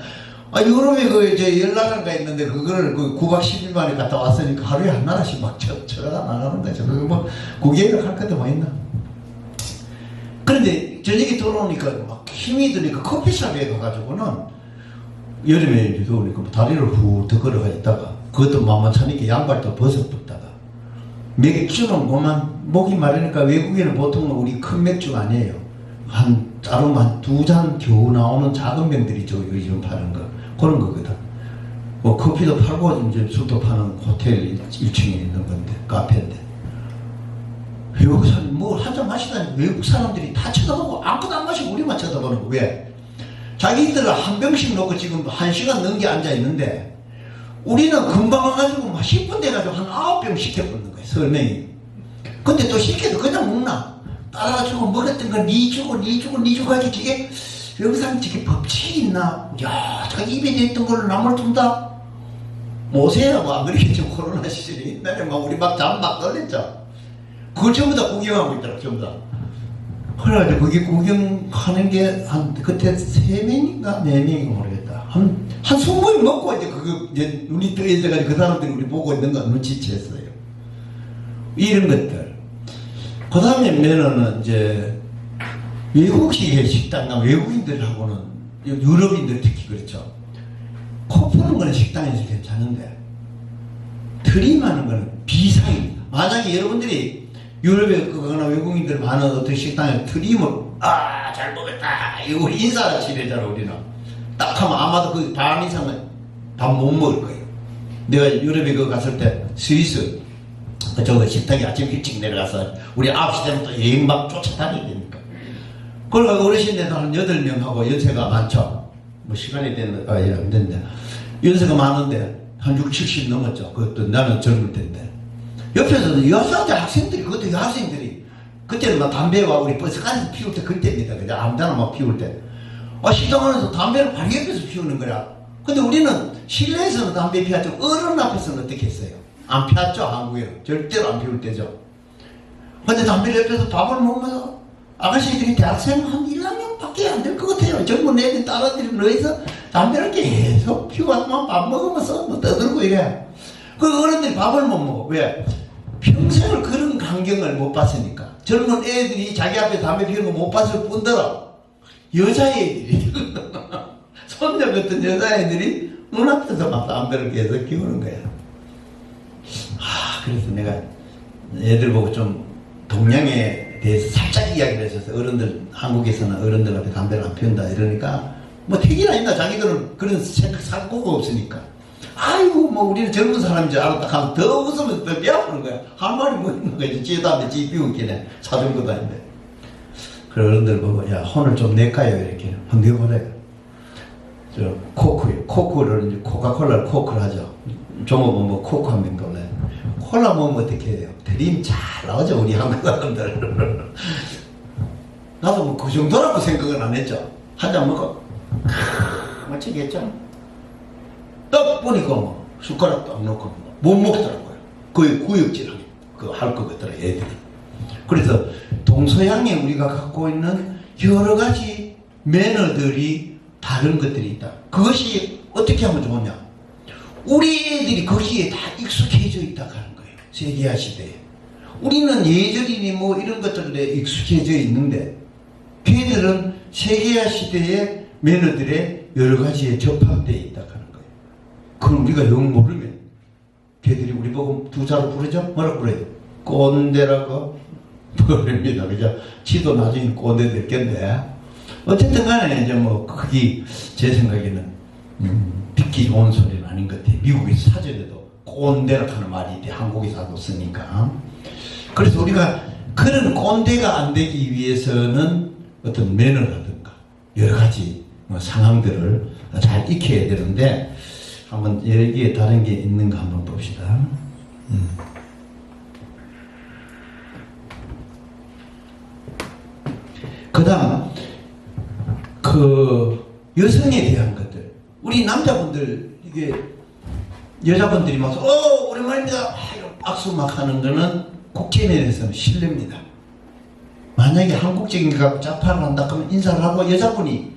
유럽에 그 이제 열나라가 있는데 그걸 그 9박 10일 만에 갔다 왔으니까 하루에 한 나라씩 막 쳐가 나가는 거죠. 그거 뭐 구경을 할 것도 뭐 있나. 그런데 저녁에 돌아오니까 막 힘이 드니까 커피숍에 가가지고는 여름에 이제 더우니까 다리를 후 걸어가 있다가 그것도 만만찮으니까 양발도 벗어붙다가 맥주는 뭐만 목이 마르니까 외국에는 보통 우리 큰 맥주가 아니에요. 한 따로 한 2잔 겨우 나오는 작은 병들이죠. 요즘 파는 거 그런 거거든. 뭐 커피도 팔고 이제 술도 파는 호텔 1층에 있는 건데 카페인데 외국 사람 뭐 한 잔 마시다니 외국 사람들이 다 쳐다보고 아무도 안 마시고 우리만 쳐다보는 거 왜? 자기들은 한 병씩 놓고 지금 1시간 넘게 앉아 있는데 우리는 금방 와가지고 막 10분 돼가지고 한 9병 시켜버리는 거예요. 설명이. 근데 또 시켜도 그냥 먹나? 따라주고 먹었던 거 니 주고 하지 이게 여기서 저게 법칙이 있나? 야, 자기 입에 있던 걸 남을 준다? 모세야 뭐 안 그러겠죠. 코로나 시절에 옛날에 막 우리 막 잠 막 떨렸죠. 그걸 전부 다 구경하고 있더라. 전부 다. 그래가지고 거기 구경하는 게 한 그때 3명인가 4명인가 모르겠다. 한 20명 먹고 이제 그거 이제 눈이 뜨여져가지고 그 사람들이 우리 보고 있는 거 눈치챘어요. 이런 것들. 그 다음에 매너는 이제 외국식의 식당 가면 외국인들하고는 유럽인들 특히 그렇죠. 코 푸는 거는 식당에서 괜찮은데 트림하는 거는 비상입니다. 만약에 여러분들이 유럽에 가거나 외국인들 많은 어떤 식당에 트림을 잘 먹었다 이거 인사를 치르잖아. 우리는 딱 하면 아마도 그 반 이상은 밥 못 먹을 거예요. 내가 유럽에 갔을 때 스위스 저 식당에 아침 일찍 내려가서 우리 9시 되면 또 여행 막 쫓아다니야 되니까 그러니까 어르신들도 한 8명하고 연세가 많죠. 뭐 시간이 됐는데 안 됐는데 연세가 많은데 한 60, 70 넘었죠. 그것도 나는 젊을 때인데 옆에서는 여학생들 학생들이 그것도 여학생들이 그때는 막 담배와 우리 버스까지 피울 때 그때입니다. 그냥 아무데나 막 피울 때 시장 안에서 담배를 바로 옆에서 피우는 거야. 근데 우리는 실내에서는 담배 피웠죠. 어른 앞에서는 어떻게 했어요? 안 피웠죠. 한국에는 절대로 안 피울 때죠. 근데 담배를 옆에서 밥을 먹으면서 아가씨들이 대학생 한 1, 2명밖에 안 될 것 같아요. 젊은 애들 딸아들이 넣어서 담배를 계속 피우고만 밥 먹으면서 뭐 떠들고 이래. 그 어른들이 밥을 못 먹어. 왜? 평생을 그런 광경을 못 봤으니까. 젊은 애들이 자기 앞에 담배 피우는 거 못 봤을 뿐더러 여자애들이 손녀 같은 여자애들이 눈앞에서 막 담배를 계속 피우는 거야. 그래서 내가 애들 보고 좀 동양에 대해서 살짝 이야기를 했었어. 어른들 한국에서는 어른들 앞에 담배를 안 피운다 이러니까 뭐 택이나 있나. 자기들은 그런 사고가 없으니까. 아이고 뭐 우리는 젊은 사람인 줄 알았다 하면 더 웃으면서 더 배아프는 거야. 할 말이 뭐 있는 거지. 지 담배 지 피우기네. 사준 것도 아닌데. 그래서 어른들 보고 야 혼을 좀 낼까요 이렇게 내버려요. 저 코크를 이제 코카콜라를 코크를 하죠. 종업은 뭐 코크 한 병 돌려요. 콜라 먹으면 어떻게 해요? 드림 잘 나오죠 우리 한국 사람들. 나도 뭐 그 정도라고 생각은 안 했죠. 한 잔 먹고 맞추겠죠. 딱 보니까 뭐 숟가락 딱 넣고 못 먹더라고요. 거의 구역질하게 할 것 같더라 애들이. 그래서 동서양에 우리가 갖고 있는 여러 가지 매너들이 다른 것들이 있다. 그것이 어떻게 하면 좋으냐? 우리 애들이 거기에 다 익숙해져 있다고 하는 거예요. 세계화 시대에. 우리는 예절이니 뭐 이런 것들에 익숙해져 있는데 걔들은 세계화 시대의 매너들에 여러 가지에 접합되어 있다고 하는 거예요. 그럼 우리가 영 모르면 걔들이 우리 보고 두 자로 부르죠? 뭐라고 부르요? 꼰대라고 부릅니다. 그죠? 지도 나중에 꼰대 됐겠네. 어쨌든 간에 이제 뭐 그게 제 생각에는 듣기 좋은 소리는 아닌 것 같아요. 미국에서 사전에도 꼰대라고 하는 말이 있대. 한국에서도 쓰니까. 그래서 우리가 그런 꼰대가 안 되기 위해서는 어떤 매너라든가 여러 가지 뭐 상황들을 잘 익혀야 되는데 한번 여기에 다른 게 있는가 한번 봅시다. 그 다음 그 여성에 대한 것들 우리 남자분들 이게 여자분들이 막 오랜만입니다 악수 막 하는 거는 국제면에서는 실례입니다. 만약에 한국적인 게 갖고 짜파를 한다 그러면 인사를 하고 여자분이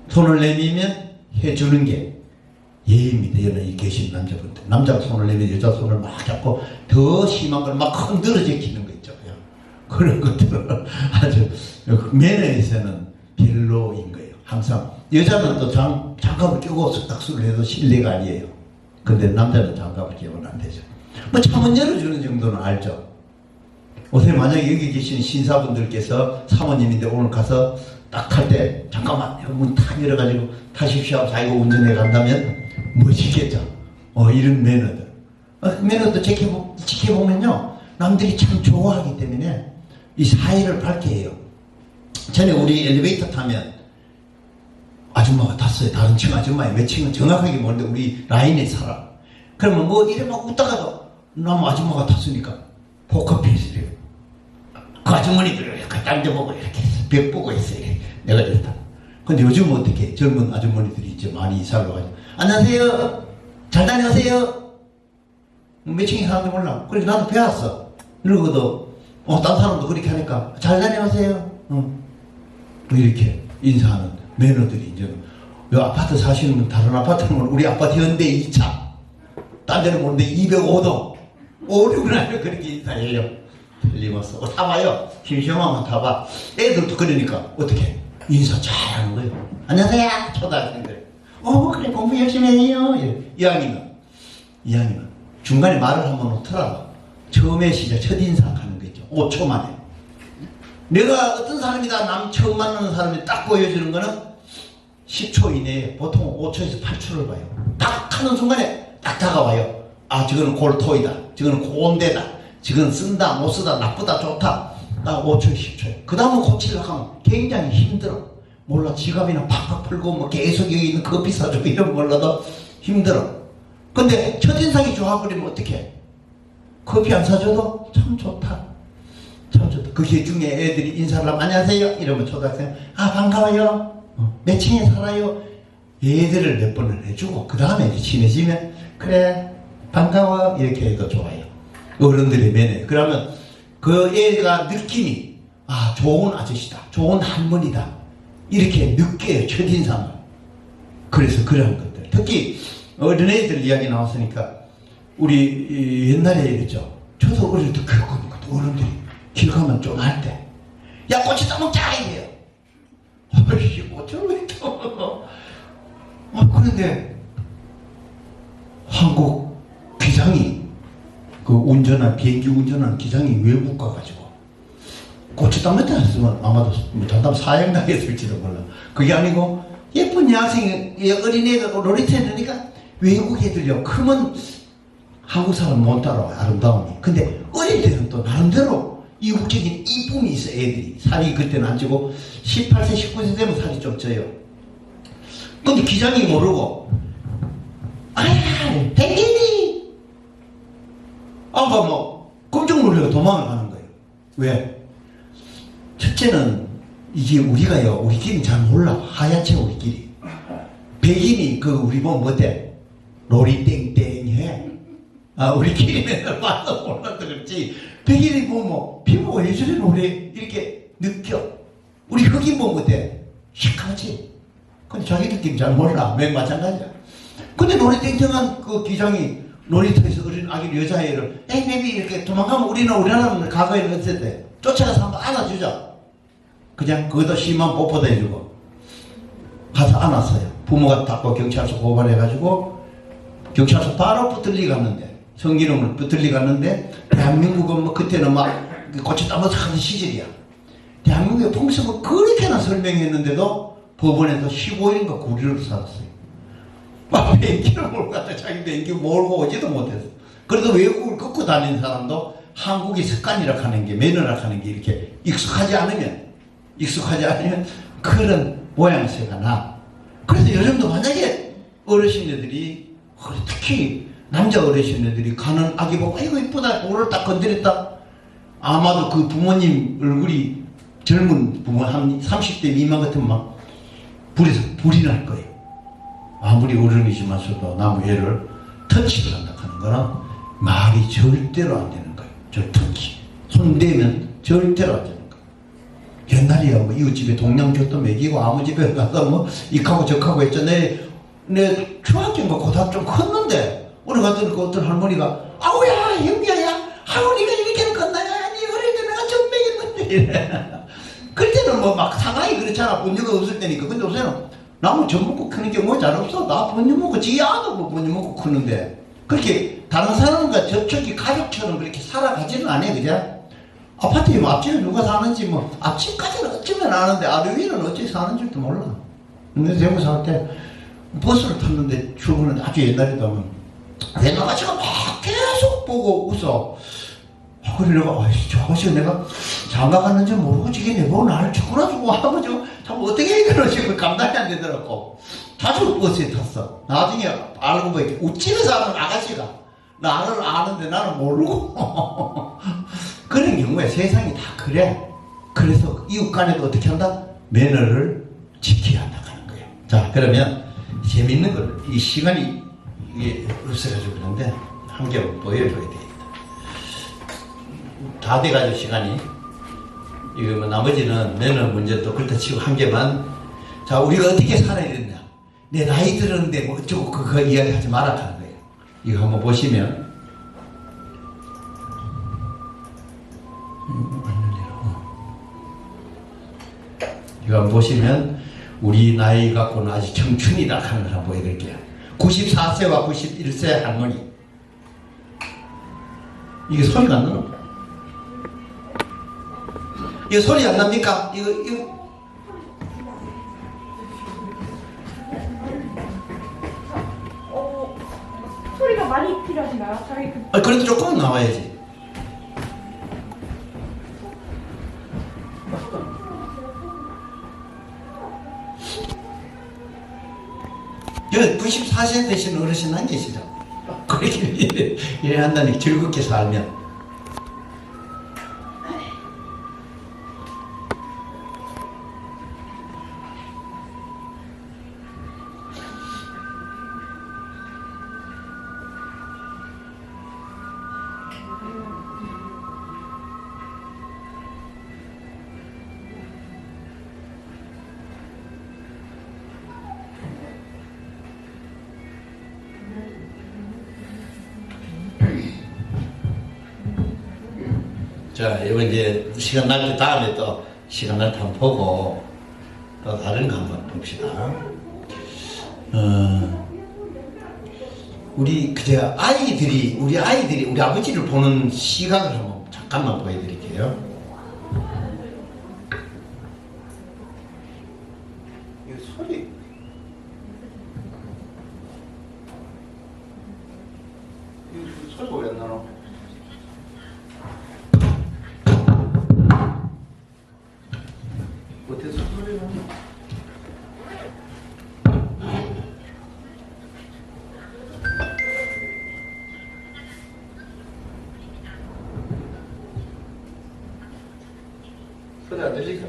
손을 내밀면 해주는 게 예입니다. 여기 계신 남자분들 남자가 손을 내밀면 여자 손을 막 잡고 더 심한 걸 막 흔들어 제키는 거 있죠. 그런 것들은 아주 매너에서는 별로인 거예요. 항상 여자는 또 장갑을 끼고 악수를 해도 실례가 아니에요. 근데 남자는 장갑을 끼고는 안 되죠. 뭐 창문 열어주는 정도는 알죠. 어떻게 만약에 여기 계신 신사분들께서 사모님인데 오늘 가서 딱 탈 때 잠깐만 문 탁 열어가지고 타십시오 하고 자기가 운전해 간다면 멋있겠죠. 이런 매너들. 매너도 지켜보면요 남들이 참 좋아하기 때문에 이 사회를 밝게 해요. 전에 우리 엘리베이터 타면 아줌마가 탔어요. 다른 층 아줌마의 몇 층은 정확하게 모르는데 우리 라인에 살아. 그러면 뭐 이래 막 웃다가도 남 아줌마가 탔으니까 포커페이스 이래요. 그 아주머니들을 이렇게 앉아보고 이렇게 벽 보고 있어요. 이렇게. 내가 이렇다. 근데 요즘 어떻게 젊은 아주머니들이 이제 많이 살러 가지고 안녕하세요. 잘 다녀오세요. 몇 층에 사는지 몰라. 그래서 나도 배웠어. 이러고도 딴 사람도 그렇게 하니까 잘 다녀오세요. 이렇게 인사하는 매너들이 이제 요 아파트 사시는 분 다른 아파트는 우리 아파트 현대 2차 딴 데는 모르는데 205동 569나 그렇게 인사해요. 틀림없어. 타봐요. 심심하면 타봐. 애들도 그러니까 어떻게 인사 잘하는 거예요. 안녕하세요. 초등학생들. 그래 공부 열심히 해요. 이왕이면 중간에 말을 한번 놓더라도 처음에 시작 첫인상 5초 만에. 내가 어떤 사람이다 남 처음 만나는 사람이 딱 보여주는 거는 10초 이내에 보통 5초에서 8초를 봐요. 딱 하는 순간에 딱 다가와요. 저거는 골토이다. 저거는 꼰대다. 저거는 쓴다 못 쓰다 나쁘다 좋다. 딱 5초 10초에. 그 다음은 고치려고 하면 굉장히 힘들어. 몰라 지갑이나 팍팍 풀고 뭐 계속 여기 있는 커피 사주고 이런 몰라도 힘들어. 근데 첫인상이 좋아버리면 어떡해? 커피 안 사줘도 참 좋다. 그 중에 애들이 인사를 하면 안녕하세요 이러면 초등학생 반가워요 몇 층에 살아요 애들을 몇 번을 해주고 그 다음에 이제 친해지면 그래 반가워 이렇게 해도 좋아요. 어른들의 매너. 그러면 그 애가 느낌이 좋은 아저씨다 좋은 할머니다 이렇게 느껴요 첫인상을. 그래서 그런 것들 특히 어린애들 이야기 나왔으니까 우리 옛날에 이랬죠. 저도 어릴 때 겪으니까 어른들이 길 가면 좀 할 때, 야, 꼬치 따먹자! 이래요. 아이씨, 꼬치를 왜 따먹어? 그런데, 한국 기장이, 비행기 운전하는 기장이 외국 가가지고, 꼬치 따먹자 했으면 아마도 전담 사형당했을지도 몰라. 그게 아니고, 예쁜 여학생이, 어린애가 놀이터 해놓으니까, 외국 애들요, 크면 한국 사람 못 따라와요, 아름다움이. 근데, 어릴 때는 또 나름대로, 이국적인 이쁨이 있어. 애들이 살이 그때는 안 찌고 18세 19세 되면 살이 좀 쪄요. 근데 기장이 모르고 아야 백기니 아까 뭐 깜짝 놀래고 도망을 가는 거예요. 왜? 첫째는 이게 우리가요 우리끼리 잘 몰라. 하얗게 우리끼리 백인이 그 우리 보면 뭐대? 로리 땡땡해. 아 우리끼리 맨날 봐서 몰라서 그렇지 백인이 보면 뭐 피부가 왜 저래 노래 이렇게 느껴. 우리 흑인 보면 뭐대? 시크하지. 근데 자기들끼리 잘 몰라. 맨 마찬가지야. 근데 노래 땡땡한 그 기장이 놀이터에서 어린 아기 여자애를 에이 베비 이렇게 도망가면 우리나라는 과거에는 어땠대? 쫓아가서 한번 안아주자. 그냥 거기다 심한 뽀뽀도 해주고 가서 안았어요. 부모가 닦고 경찰서 고발해가지고 경찰서 바로 붙들리 갔는데 성기름을 붙들리 갔는데 대한민국은 뭐 그때는 막 고쳐 따면서 하는 시절이야. 대한민국의 풍습을 그렇게나 설명했는데도 법원에서 15일인가 9일을 살았어요. 막 비행기를 몰고 갔다 자기 비행기 몰고 오지도 못했어. 그래도 외국을 걷고 다니는 사람도 한국의 습관이라 하는 게 매너라 하는 게 이렇게 익숙하지 않으면 그런 모양새가 나. 그래서 요즘도 만약에 어르신들이 특히 남자 어르신들이 가는 아기 보고 아이고 이쁘다 볼을 딱 건드렸다. 아마도 그 부모님 얼굴이 젊은 부모 한 30대 미만 같으면 막 불이 날 거예요. 아무리 어른이지만서도 나무 애를 터치를 한다 하는 거는 말이 절대로 안 되는 거예요. 저 터치. 손대면 절대로 안 되는 거예요. 옛날이야 뭐 이웃집에 동양젓도 먹이고 아무 집에 가서 뭐 이하고 저하고 했죠. 내 중학교인가 고등학교 좀 컸는데 오늘 갔더니 그 어떤 할머니가 아우야 형비야 할머니가 이렇게는 컸나야 니 어릴 때 내가 좀 먹였는데 이래. 그때는 뭐 막 상황이 그렇잖아. 분유가 없을 때니까. 근데 요새는 나무 젖 먹고 크는 경우가 잘 없어. 나 분유 먹고 지 아도 뭐 분유 먹고 크는데 그렇게 다른 사람과 저쪽이 가족처럼 그렇게 살아가지는 않아요. 그죠? 아파트에 뭐 앞집에 누가 사는지 뭐 앞집까지는 어쩌면 아는데 아래 위는 어찌 사는지도 몰라. 근데 대구 살 때 버스를 탔는데 출근은 아주 옛날이다 하면 웬 아가씨가 막 계속 보고 웃어. 그래 내가 아이씨 저 아가씨가 내가 장가 갔는지 모르고 지게 내보고 나를 죽어놔주고 하고 참 어떻게 그러지 감당이 안 되더라고. 자주 버스에 탔어. 나중에 알고 보니까 우집에서 하는 아가씨가 나를 아는데 나는 모르고 그런 경우에 세상이 다 그래. 그래서 이웃 간에도 어떻게 한다? 매너를 지켜야 한다 하는 거예요. 자 그러면 재밌는 걸 이 시간이 이게 없어가지고 그런데 한 개 보여줘야 되겠다. 다 돼가지고 시간이 이거 뭐 나머지는 매너 문제도 그렇다 치고 한 개만. 자 우리가 어떻게 살아야 되냐. 내 나이 들었는데 뭐 어쩌고 그거 이야기하지 말아 하는 거예요. 이거 한번 보시면 이거 한번 보시면 우리 나이 갖고는 아직 청춘이다 하는 걸 한번 보여드릴게요. 94세와 91세 할머니. 이게 소리가 안 나나? 이거 소리 안 납니까? 이거 소리가 많이 필요하신가요? 저희 그래도 조금은 나와야지. 여기 94세 되신 어르신 안 계시죠? 그렇게 이래 한다니 즐겁게 살면. 자, 이번 이제 시간 날 때 다음에 또 시간 날 때 한번 보고 또 다른 거 한번 봅시다. 우리 우리 아이들이 우리 아버지를 보는 시각을 한번 잠깐만 보여드릴게요. 이 소리. 이 소리가 왜 안 나나? 그래 안 들리죠?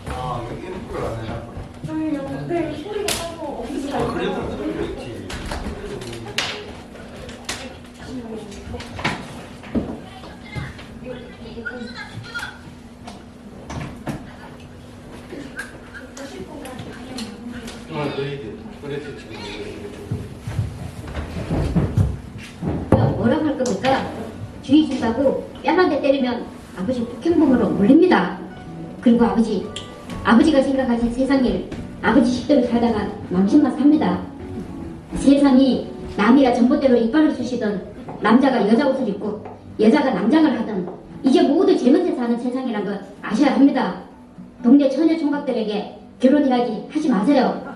아 여기 인프를 안 해놨구나. 저희 네, 소리가 따로 없으시다. 아 그래도 들리겠지. 아 너희들 그래서 지금 뭐라고 할 겁니까? 주의 준다고 뺨한 대 때리면 아버지 폭행범으로 몰립니다. 그리고 아버지가 생각하신 세상일 아버지 식대로 살다가 망신만 삽니다. 세상이 남이야 전봇대로 이빨을 쑤시던 남자가 여자 옷을 입고 여자가 남장을 하던 이제 모두 제 멋에 사는 세상이란 거 아셔야 합니다. 동네 처녀 총각들에게 결혼 이야기 하지 마세요.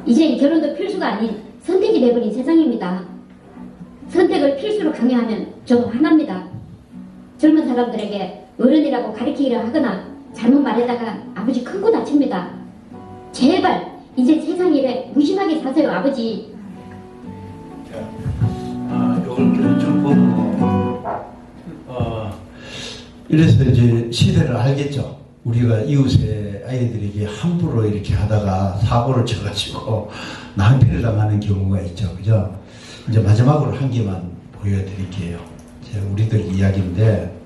이제 결혼도 필수가 아닌 선택이 돼버린 세상입니다. 선택을 필수로 강요하면 저도 화납니다. 젊은 사람들에게 어른이라고 가리키기를 하거나 잘못 말하다가 아버지 큰 거 다칩니다. 제발 이제 세상 일에 무심하게 사세요 아버지. 요걸 좀 보고 이래서 이제 시대를 알겠죠. 우리가 이웃의 아이들에게 함부로 이렇게 하다가 사고를 쳐가지고 낭패를 당하는 경우가 있죠. 그죠? 이제 마지막으로 한 개만 보여드릴게요. 우리들 이야기인데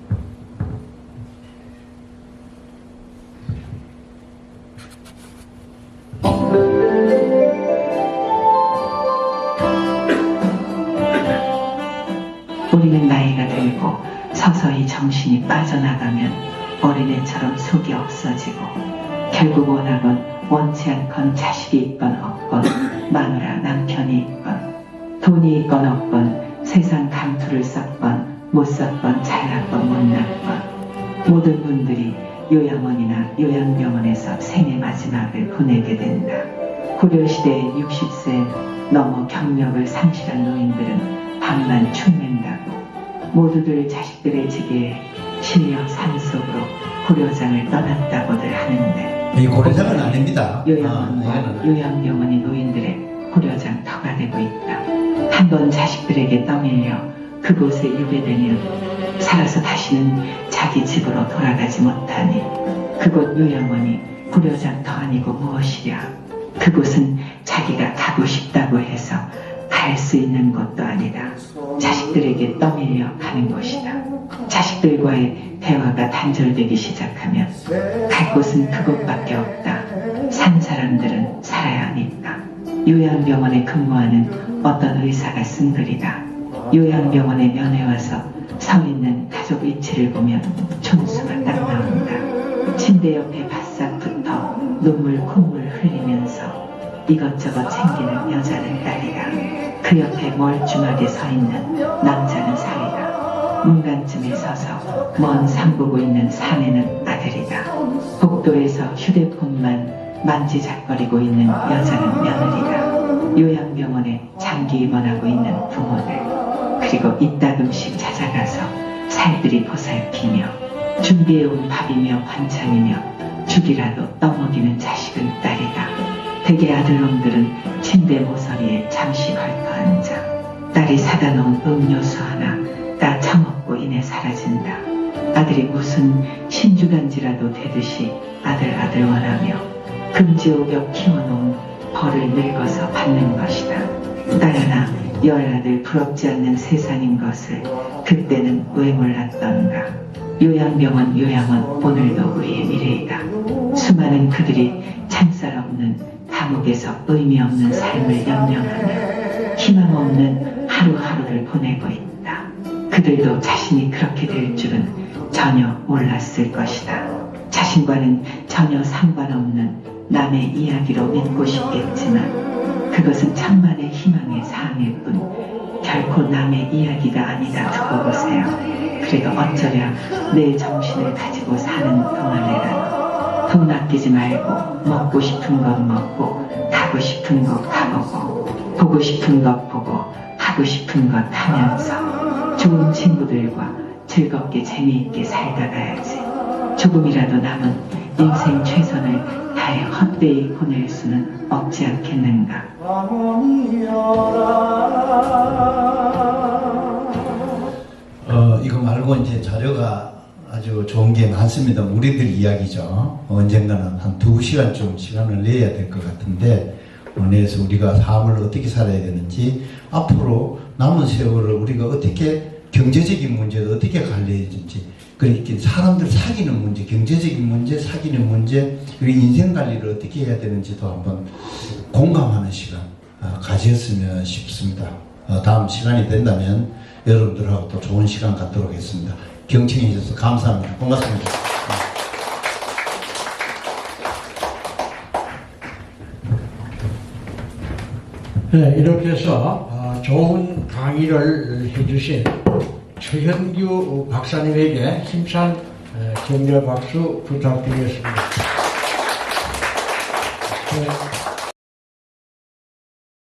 우리는 나이가 들고 서서히 정신이 빠져나가면 어린애처럼 속이 없어지고 결국 원하건 원치 않건 자식이 있건 없건 마누라 남편이 있건 돈이 있건 없건 세상 감투를 썼건 못 썼건 잘났건 못났건 모든 분들이 요양원이나 요양병원에서 생애 마지막을 보내게 된다. 고려시대의 60세 넘어 경력을 상실한 노인들은 밤만 축낸다고 모두들 자식들의 지게에 실려 산속으로 고려장을 떠났다고들 하는데 이 고려장은 아닙니다. 요양원과 요양병원이 노인들의 고려장 터가 되고 있다. 한번 자식들에게 떠밀려 그곳에 유배되면 살아서 다시는 자기 집으로 돌아가지 못하니 그곳 요양원이 고려장 터 아니고 무엇이랴. 그곳은 자기가 가고 싶다고 해서 갈 수 있는 곳도 아니다. 자식들에게 떠밀려 가는 곳이다. 자식들과의 대화가 단절되기 시작하면 갈 곳은 그곳밖에 없다. 산 사람들은 살아야 하니까. 요양병원에 근무하는 어떤 의사가 쓴 글이다. 요양병원에 면회 와서 서 있는 가족 위치를 보면 촌수가 딱 나온다. 침대 옆에 바싹 붙어 눈물 콧물 흘리면서 이것저것 챙기는 여자는 딸이다. 그 옆에 멀쩡하게 서 있는 남자는 사위다. 문간쯤에 서서 먼 산 보고 있는 사내는 아들이다. 복도에서 휴대폰만 만지작거리고 있는 여자는 며느리다. 요양병원에 장기 입원하고 있는 부모들, 그리고 이따금씩 찾아가서 살들이 보살피며 준비해온 밥이며 반찬이며 죽이라도 떠먹이는 자식은 딸이다. 대개 아들놈들은 침대 모서리에 잠시 걸터 앉아 딸이 사다 놓은 음료수 하나 다 처먹고 이내 사라진다. 아들이 무슨 신주간지라도 되듯이 아들 원하며 금지옥역 키워놓은 벌을 늙어서 받는 것이다. 딸 하나 열아들 부럽지 않는 세상인 것을 그때는 왜 몰랐던가. 요양병원 요양원 오늘도 우리의 미래이다. 수많은 그들이 창살 없는 감옥에서 의미 없는 삶을 연명하며 희망 없는 하루하루를 보내고 있다. 그들도 자신이 그렇게 될 줄은 전혀 몰랐을 것이다. 자신과는 전혀 상관없는 남의 이야기로 믿고 싶겠지만 그것은 천만의 희망의 사항일 뿐 결코 남의 이야기가 아니다. 두고 보세요. 그래도 어쩌랴 내 정신을 가지고 사는 동안에라도 돈 아끼지 말고 먹고 싶은 것 먹고 가고 싶은 곳 가보고 보고 싶은 것 보고 하고 싶은 것 하면서 좋은 친구들과 즐겁게 재미있게 살다 가야지. 조금이라도 남은 인생 최선을 다해 헛되이 보낼 수는 없지 않겠는가. 이거 말고 이제 자료가 아주 좋은 게 많습니다. 우리들 이야기죠. 언젠가는 한 2시간쯤 시간을 내야 될 것 같은데, 내에서 우리가 삶을 어떻게 살아야 되는지, 앞으로 남은 세월을 우리가 어떻게 경제적인 문제도 어떻게 관리해야 되는지, 그러니까 사람들 사귀는 문제, 경제적인 문제, 사귀는 문제, 그리고 인생 관리를 어떻게 해야 되는지도 한번 공감하는 시간 가졌으면 싶습니다. 다음 시간이 된다면 여러분들하고 또 좋은 시간 갖도록 하겠습니다. 경청해 주셔서 감사합니다. 고맙습니다. 네, 이렇게 해서 좋은 강의를 해주신 최현규 박사님에게 힘찬 격려 박수 부탁드리겠습니다.